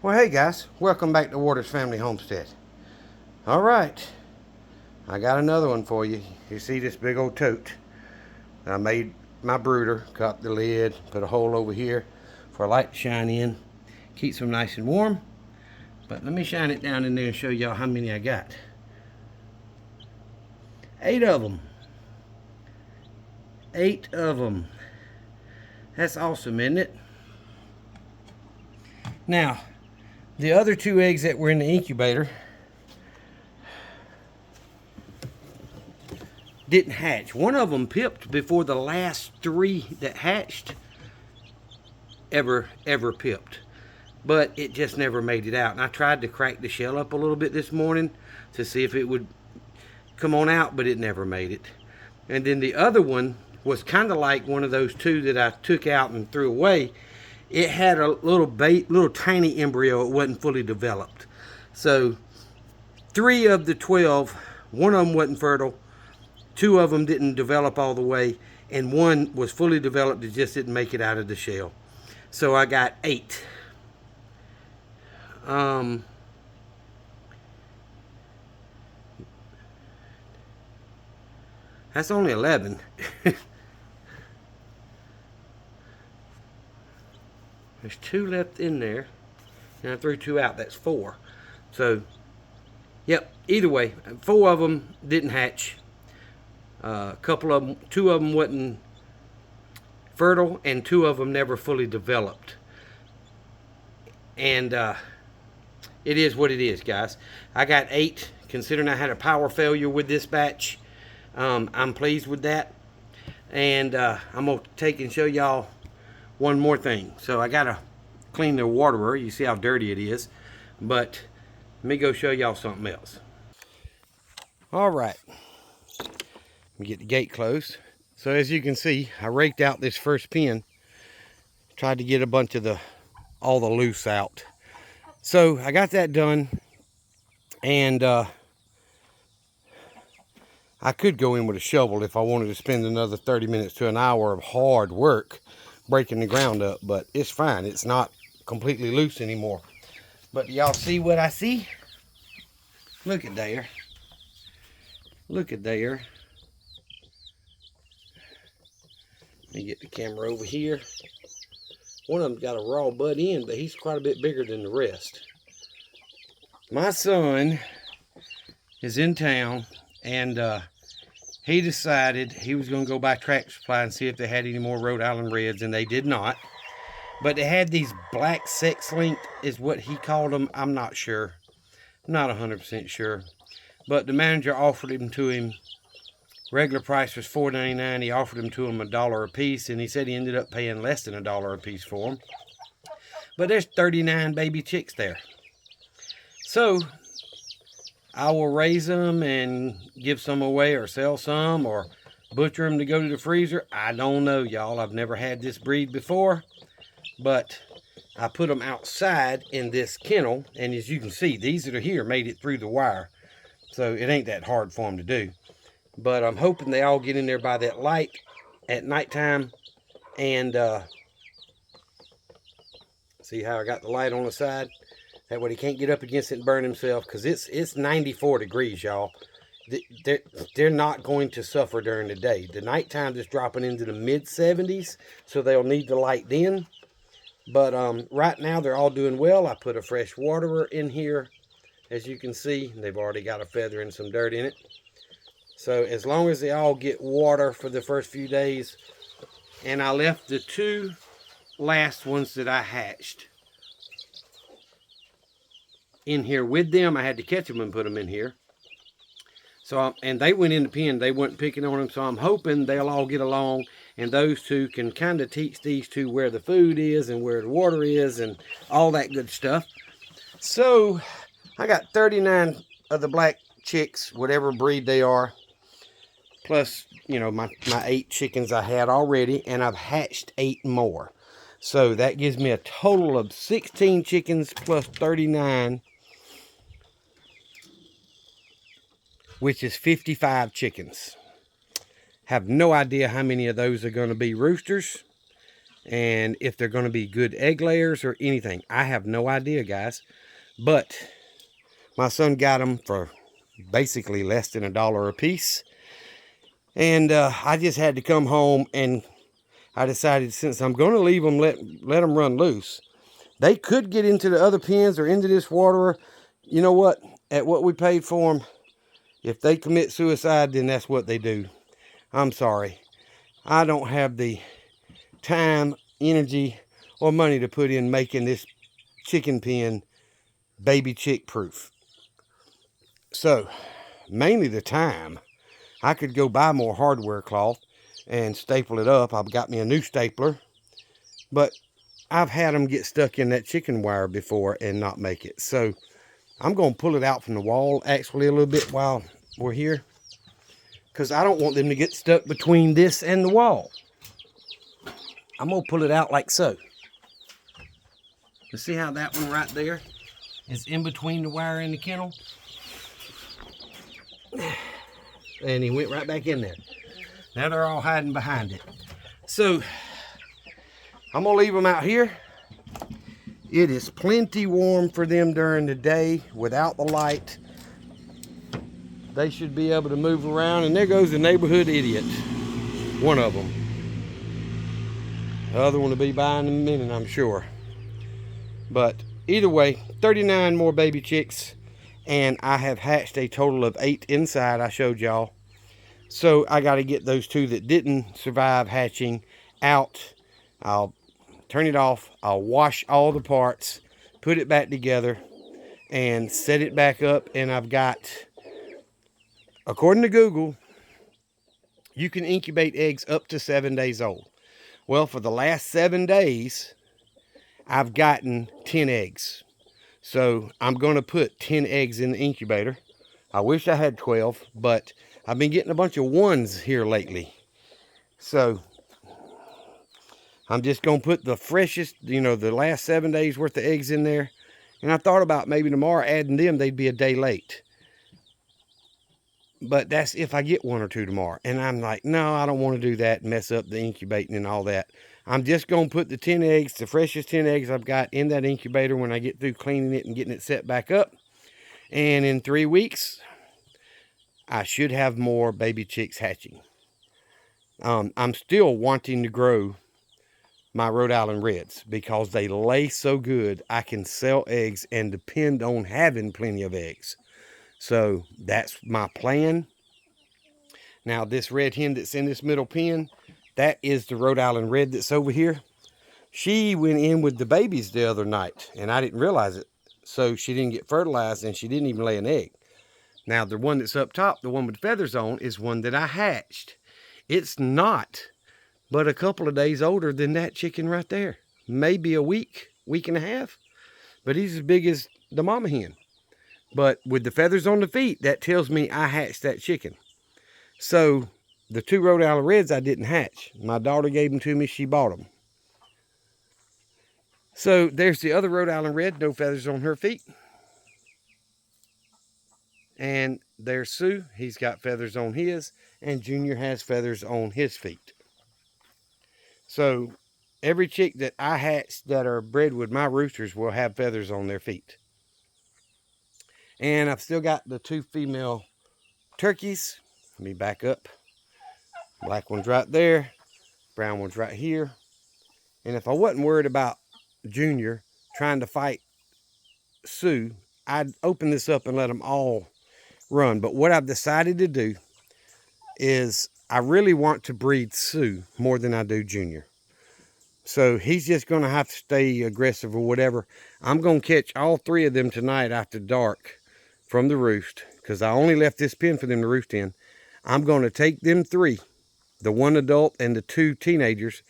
Well, hey guys, welcome back to Waters Family Homestead. All right, I got another one for you. You see this big old tote? I made my brooder, cut the lid, put a hole over here for a light to shine in, keeps them nice and warm. But let me shine it down in there and show y'all how many I got. 8 of them. 8 of them. That's awesome, isn't it? Now, the other 2 eggs that were in the incubator didn't hatch. One of them pipped before the last 3 that hatched ever pipped. But it just never made it out. And I tried to crack the shell up a little bit this morning to see if it would come on out, but it never made it. And then the other one was kind of like one of those 2 that I took out and threw away. It had a little tiny embryo. It wasn't fully developed. So 3 of the 12, one of them wasn't fertile, 2 of them didn't develop all the way, and 1 was fully developed. It just didn't make it out of the shell. So I got 8. That's only 11. There's 2 left in there, and I threw 2 out. That's 4. So, yep. Either way, 4 of them didn't hatch. Couple of them, 2 of them wasn't fertile, and 2 of them never fully developed. And it is what it is, guys. I got 8. Considering I had a power failure with this batch, I'm pleased with that. And I'm gonna take and show y'all one more thing. So I gotta clean the waterer. You see how dirty it is. But let me go show y'all something else. All right. Let me get the gate closed. So as you can see, I raked out this first pen. Tried to get a bunch of all the loose out. So I got that done. And I could go in with a shovel if I wanted to spend another 30 minutes to an hour of hard work breaking the ground up, but it's fine. It's not completely loose anymore. But y'all see what I see? Look at there. Look at there. Let me get the camera over here. One of them's got a raw bud end, but he's quite a bit bigger than the rest. My son is in town, and he decided he was going to go buy Tractor Supply and see if they had any more Rhode Island Reds, and they did not. But they had these black sex-linked, is what he called them. I'm not sure. Not 100% sure. But the manager offered them to him. Regular price was $4.99. He offered them to him $1 a piece, and he said he ended up paying less than $1 a piece for them. But there's 39 baby chicks there. So I will raise them and give some away or sell some or butcher them to go to the freezer. I don't know, y'all. I've never had this breed before, but I put them outside in this kennel, and as you can see, these that are here made it through the wire, so it ain't that hard for them to do. But I'm hoping they all get in there by that light at nighttime. And see how I got the light on the side? That way he can't get up against it and burn himself, because it's 94 degrees, y'all. They're not going to suffer during the day. The nighttime is dropping into the mid-70s, so they'll need the light then. But right now they're all doing well. I put a fresh waterer in here, as you can see. They've already got a feather and some dirt in it. So as long as they all get water for the first few days, and I left the 2 last ones that I hatched in here with them. I had to catch them and put them in here. So, and they went in the pen. They weren't picking on them. So I'm hoping they'll all get along, and those 2 can kind of teach these 2 where the food is and where the water is and all that good stuff. So I got 39 of the black chicks, whatever breed they are, plus, you know, my 8 chickens I had already, and I've hatched 8 more. So that gives me a total of 16 chickens plus 39, which is 55 chickens. Have no idea how many of those are going to be roosters. and if they're going to be good egg layers or anything. I have no idea, guys. But my son got them for basically less than $1 a piece. And I just had to come home, and I decided, since I'm going to leave them, let them run loose. They could get into the other pens or into this water. You know what? At what we paid for them, if they commit suicide, then that's what they do. I'm sorry. I don't have the time, energy, or money to put in making this chicken pen baby chick proof. So, mainly the time. I could go buy more hardware cloth and staple it up. I've got me a new stapler. But I've had them get stuck in that chicken wire before and not make it. So I'm going to pull it out from the wall actually a little bit while we're here, because I don't want them to get stuck between this and the wall. I'm going to pull it out like so. You see how that one right there is in between the wire and the kennel? And he went right back in there. Now they're all hiding behind it. So I'm going to leave them out here. It is plenty warm for them during the day without the light. They should be able to move around. And there goes the neighborhood idiot. One of them. The other one will be by in a minute, I'm sure. But either way, 39 more baby chicks. And I have hatched a total of 8 inside, I showed y'all. So I got to get those 2 that didn't survive hatching out. I'll turn it off. I'll wash all the parts, put it back together, and set it back up. And I've got, according to Google, you can incubate eggs up to 7 days old. Well, for the last 7 days, I've gotten 10 eggs. So I'm going to put 10 eggs in the incubator. I wish I had 12, but I've been getting a bunch of 1s here lately. So I'm just going to put the freshest, the last 7 days worth of eggs in there. And I thought about maybe tomorrow adding them. They'd be a day late. But that's if I get 1 or 2 tomorrow. And I'm like, no, I don't want to do that and mess up the incubating and all that. I'm just going to put the 10 eggs, the freshest 10 eggs I've got, in that incubator when I get through cleaning it and getting it set back up. And in 3 weeks, I should have more baby chicks hatching. I'm still wanting to grow my Rhode Island Reds because they lay so good. I can sell eggs and depend on having plenty of eggs. So that's my plan. Now this red hen that's in this middle pen, that is the Rhode Island Red that's over here. She went in with the babies the other night and I didn't realize it. So she didn't get fertilized and she didn't even lay an egg. Now the one that's up top, the one with feathers on, is one that I hatched. It's not but a couple of days older than that chicken right there. Maybe a week, week and a half. But he's as big as the mama hen. But with the feathers on the feet, that tells me I hatched that chicken. So the 2 Rhode Island Reds I didn't hatch. My daughter gave them to me. She bought them. So there's the other Rhode Island Red, no feathers on her feet. And there's Sue. He's got feathers on his. And Junior has feathers on his feet. So every chick that I hatched that are bred with my roosters will have feathers on their feet. And I've still got the 2 female turkeys. Let me back up. Black one's right there. Brown one's right here. And if I wasn't worried about Junior trying to fight Sue, I'd open this up and let them all run. But what I've decided to do is I really want to breed Sue more than I do Junior. So he's just going to have to stay aggressive or whatever. I'm going to catch all 3 of them tonight after dark from the roost, because I only left this pen for them to roost in. I'm going to take them 3, the 1 adult and the 2 teenagers,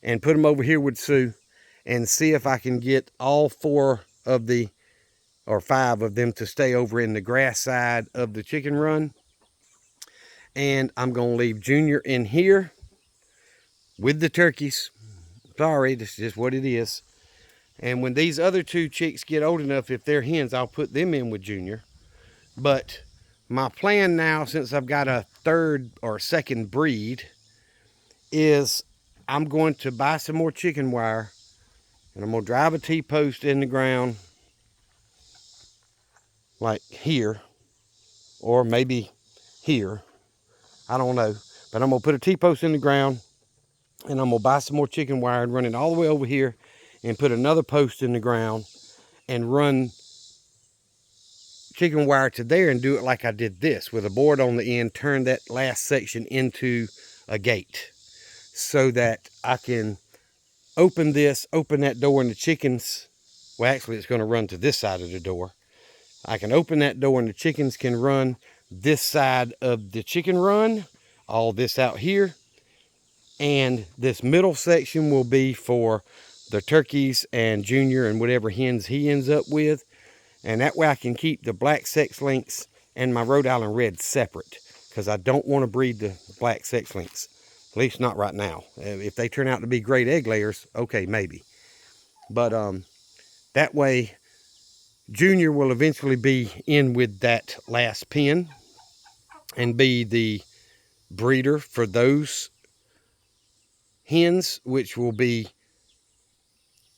and put them over here with Sue and see if I can get all 4 of the, or 5 of them to stay over in the grass side of the chicken run. And I'm going to leave Junior in here with the turkeys. Sorry, this is just what it is. And when these other 2 chicks get old enough, if they're hens, I'll put them in with Junior. But my plan now, since I've got a 3rd or 2nd breed, is I'm going to buy some more chicken wire, and I'm going to drive a T-post in the ground like here, or maybe here. I don't know. But I'm going to put a T-post in the ground, and I'm going to buy some more chicken wire and run it all the way over here and put another post in the ground and run chicken wire to there and do it like I did this with a board on the end, turn that last section into a gate so that I can open this, open that door, and the chickens, well, actually it's going to run to this side of the door. I can open that door and the chickens can run this side of the chicken run, all this out here. And this middle section will be for the turkeys and Junior and whatever hens he ends up with. And that way I can keep the black sex links and my Rhode Island Reds separate, because I don't want to breed the black sex links, at least not right now. If they turn out to be great egg layers, okay, maybe. But that way Junior will eventually be in with that last pen and be the breeder for those hens, which will be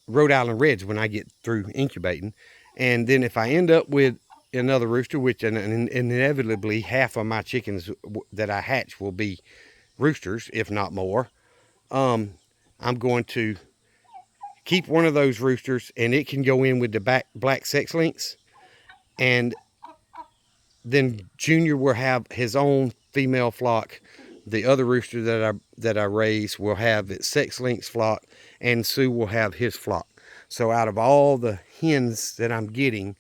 Rhode Island Reds when I get through incubating. And then if I end up with another rooster, which inevitably half of my chickens that I hatch will be roosters, if not more, I'm going to keep one of those roosters, and it can go in with the black sex links. And then Junior will have his own female flock. The other rooster that I raise will have its sex links flock, and Sue will have his flock. So out of all the hens that I'm getting,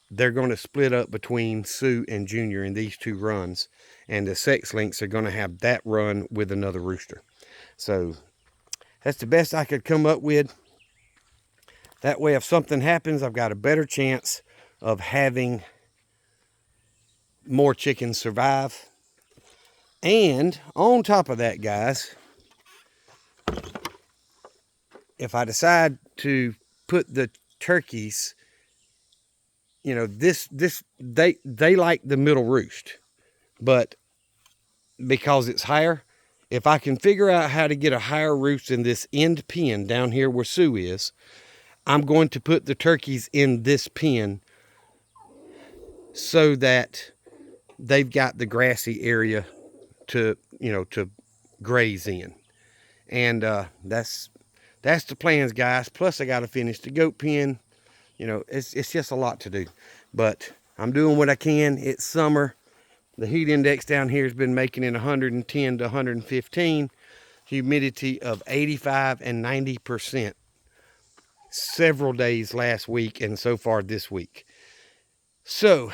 they're going to split up between Sue and Junior in these two runs. And the sex links are going to have that run with another rooster. So that's the best I could come up with. That way, if something happens, I've got a better chance of having more chickens survive. And on top of that, guys, if I decide to put the turkeys, you know, they like the middle roost, but because it's higher, if I can figure out how to get a higher roost in this end pen down here where Sue is, I'm going to put the turkeys in this pen so that they've got the grassy area to, you know, to graze in. And that's the plans, guys. Plus I got to finish the goat pen. You know, it's just a lot to do, but I'm doing what I can. It's summer. The heat index down here has been making it 110 to 115, humidity of 85 and 90% several days last week and so far this week. So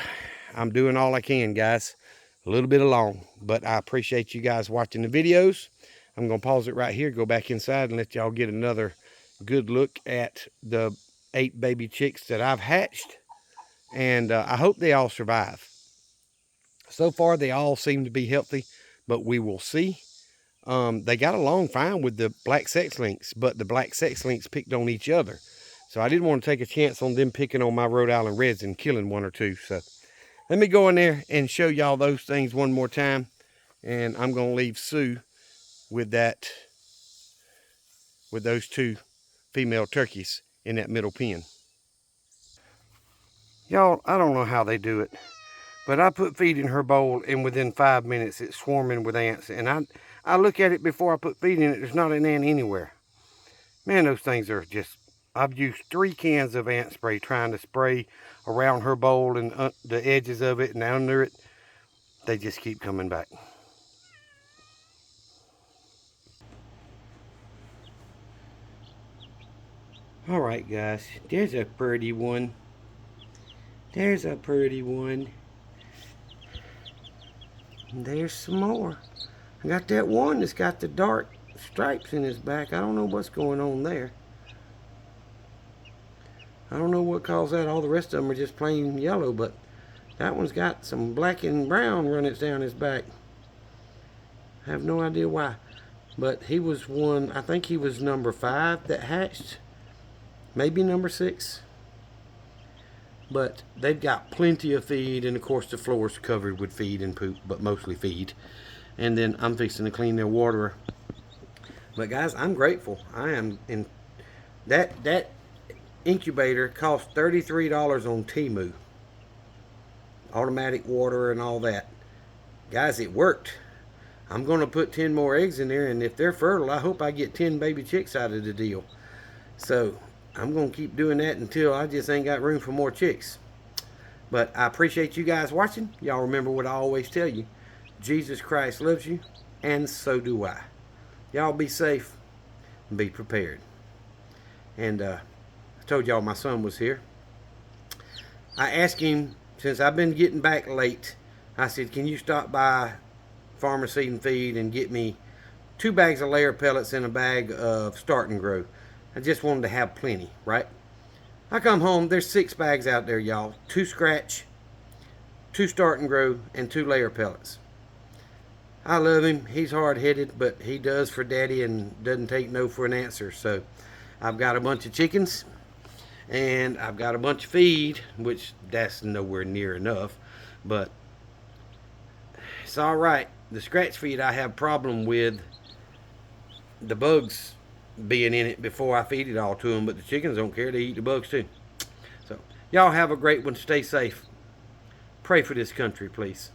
I'm doing all I can, guys. A little bit long, but I appreciate you guys watching the videos. I'm going to pause it right here, go back inside and let y'all get another good look at the 8 baby chicks that I've hatched. And I hope they all survive. So far, they all seem to be healthy, but we will see. They got along fine with the black sex links, but the black sex links picked on each other. So I didn't want to take a chance on them picking on my Rhode Island Reds and killing one or two. So let me go in there and show y'all those things one more time. And I'm going to leave Sue with those 2 female turkeys in that middle pen. Y'all, I don't know how they do it, but I put feed in her bowl, and within 5 minutes it's swarming with ants. And I look at it before I put feed in it, there's not an ant anywhere. Man, those things are just, I've used 3 cans of ant spray trying to spray around her bowl and the edges of it and under it. They just keep coming back. All right, guys, there's a pretty one. There's a pretty one. And there's some more. I got that one that's got the dark stripes in his back. I don't know what's going on there. I don't know what caused that. All the rest of them are just plain yellow, but that one's got some black and brown running down his back. I have no idea why. But he was one, I think he was number 5 that hatched. Maybe number 6. But they've got plenty of feed, and of course the floor's covered with feed and poop, but mostly feed. And then I'm fixing to clean their water But guys, I'm grateful. I am in that incubator cost $33 on Temu. Automatic water and all that. Guys, it worked. I'm going to put 10 more eggs in there, and if they're fertile, I hope I get 10 baby chicks out of the deal. So I'm going to keep doing that until I just ain't got room for more chicks. But I appreciate you guys watching. Y'all remember what I always tell you. Jesus Christ loves you, and so do I. Y'all be safe and be prepared. And I told y'all my son was here. I asked him, since I've been getting back late, I said, can you stop by Farmer Seed and Feed and get me 2 bags of layer pellets and a bag of Start and Grow. I just wanted to have plenty, right? I come home, there's 6 bags out there, y'all. 2 scratch, 2 Start and Grow, and 2 layer pellets. I love him. He's hard-headed, but he does for daddy and doesn't take no for an answer. So I've got a bunch of chickens, and I've got a bunch of feed, which that's nowhere near enough, but it's all right. The scratch feed I have a problem with the bugs being in it before I feed it all to them, but the chickens don't care. They eat the bugs too. So y'all have a great one. Stay safe. Pray for this country, please.